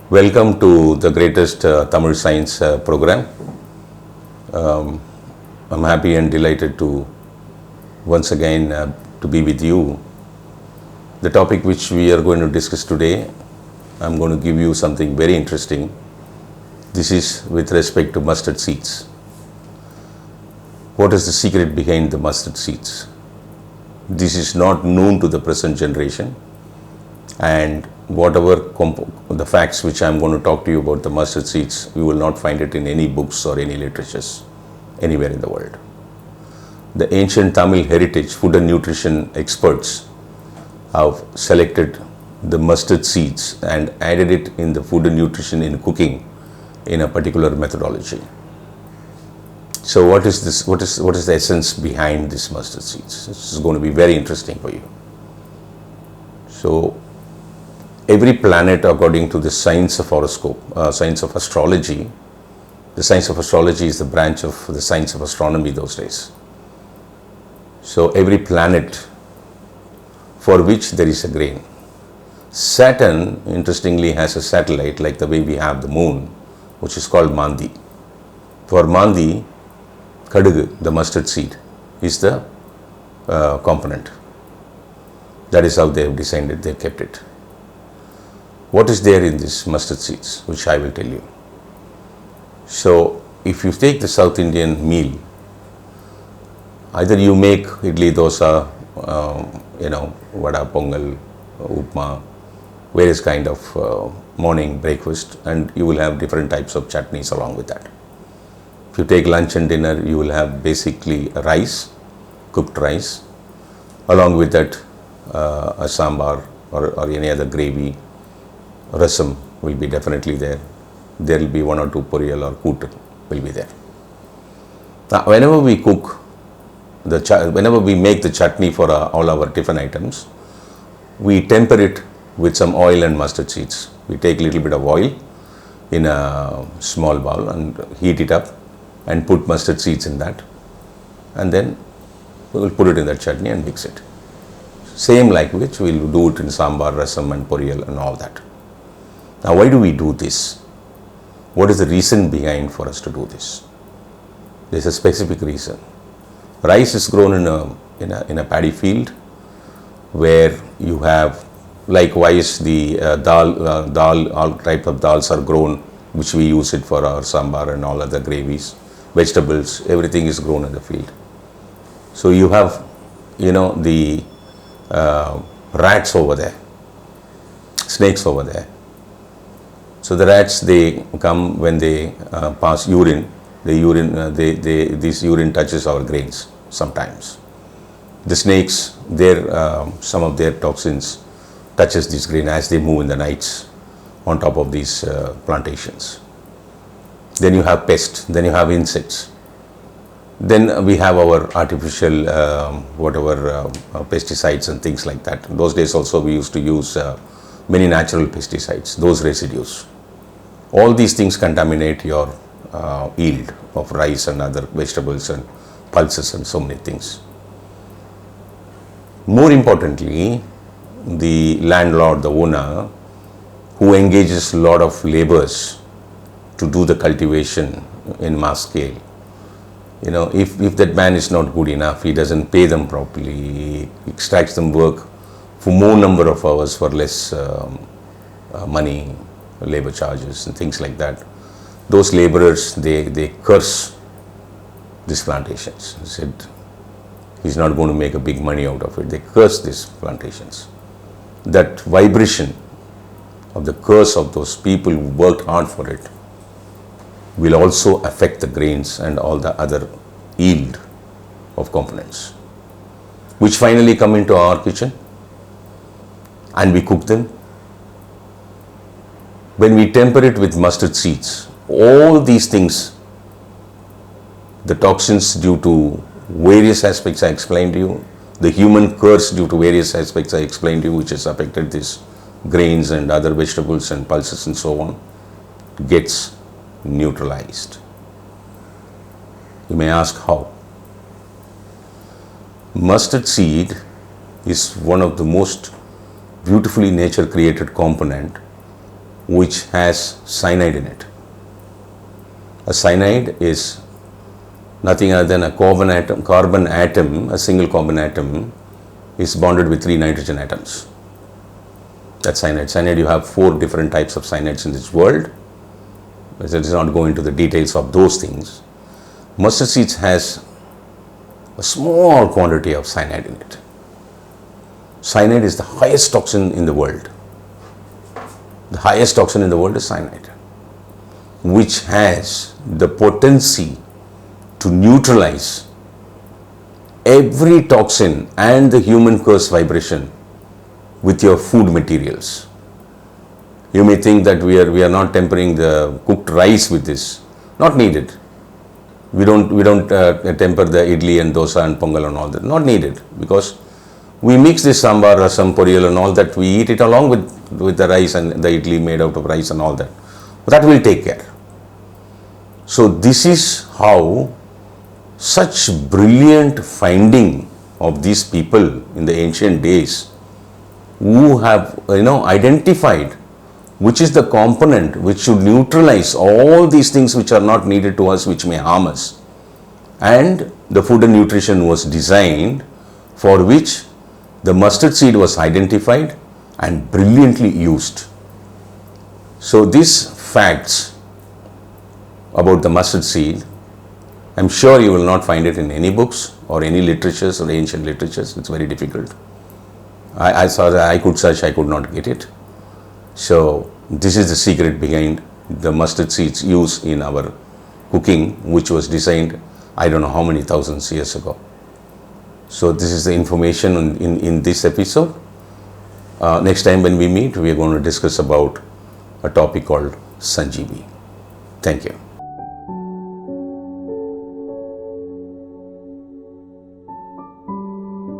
Welcome to the greatest Tamil science program. I'm happy and delighted to once again to be with you. The topic which we are going to discuss today, I'm going to give you something very interesting. This is with respect to mustard seeds. What is the secret behind the mustard seeds? This is not known to the present generation, and whatever the facts which I'm going to talk to you about the mustard seeds, you will not find it in any books or any literatures anywhere in the world. The ancient Tamil heritage food and nutrition experts have selected the mustard seeds and added it in the food and nutrition in cooking in a particular methodology. So what is this? What is the essence behind this mustard seeds? This is going to be very interesting for you. So every planet, according to the science of horoscope, science of astrology, the science of astrology is the branch of the science of astronomy those days. So every planet for which there is a grain. Saturn, interestingly, has a satellite like the way we have the moon, which is called Mandi. For Mandi, Kadugu, the mustard seed, is the component. That is how they have designed it, they have kept it. What is there in these mustard seeds, which I will tell you. So, if you take the South Indian meal, either you make idli, dosa, vada, pongal, upma, various kind of morning breakfast, and you will have different types of chutneys along with that. If you take lunch and dinner, you will have basically rice, cooked rice, along with that a sambar or any other gravy. Rasam will be definitely there. There will be one or two poriyal or koot will be there. Now, whenever we cook, whenever we make the chutney for all our tiffin items, we temper it with some oil and mustard seeds. We take a little bit of oil in a small bowl and heat it up and put mustard seeds in that, and then we will put it in that chutney and mix it. Same like which we will do it in sambar, rasam and poriyal and all that. Now, why do we do this? What is the reason behind for us to do this? There is a specific reason. Rice is grown in a paddy field where you have, likewise the dal, all type of dals are grown, which we use it for our sambar and all other gravies, vegetables, everything is grown in the field. So you have, the rats over there, snakes over there. So the rats, they come when they pass urine. This urine touches our grains sometimes. The snakes, some of their toxins touches this grain as they move in the nights on top of these plantations. Then you have pests. Then you have insects. Then we have our artificial pesticides and things like that. In those days also we used to use many natural pesticides, those residues. All these things contaminate your yield of rice and other vegetables and pulses and so many things. More importantly, the landlord, the owner, who engages a lot of laborers to do the cultivation in mass scale, if that man is not good enough, he doesn't pay them properly, he extracts them work for more number of hours for less money, labor charges and things like that. Those laborers, they curse these plantations. They said, he's not going to make a big money out of it. They curse these plantations. That vibration of the curse of those people who worked hard for it will also affect the grains and all the other yield of components, which finally come into our kitchen and we cook them. When we temper it with mustard seeds, all these things, the toxins due to various aspects I explained to you, the human curse due to various aspects I explained to you, which has affected these grains and other vegetables and pulses and so on, gets neutralized. You may ask how. Mustard seed is one of the most beautifully nature created component which has cyanide in it. A cyanide is nothing other than a carbon atom, a single carbon atom is bonded with 3 nitrogen atoms. That's cyanide. Cyanide, you have 4 different types of cyanides in this world. But let us not go into the details of those things. Mustard seeds has a small quantity of cyanide in it. Cyanide is the highest toxin in the world. The highest toxin in the world is cyanide, which has the potency to neutralize every toxin and the human curse vibration with your food materials. You may think that we are not tempering the cooked rice with this. Not needed. We don't temper the idli and dosa and pongal and all that. Not needed, because we mix this sambar, rasam, poriyal and all that. We eat it along with the rice and the idli made out of rice and all that. But that will take care. So this is how such brilliant finding of these people in the ancient days, who have identified which is the component which should neutralize all these things which are not needed to us, which may harm us. And the food and nutrition was designed for which the mustard seed was identified and brilliantly used. So these facts about the mustard seed, I'm sure you will not find it in any books or any literatures or ancient literatures. It's very difficult. I saw that I could search, I could not get it. So this is the secret behind the mustard seeds use in our cooking, which was designed I don't know how many thousands years ago. So this is the information in this episode. Next time when we meet, we are going to discuss about a topic called Sanjeevi. Thank you.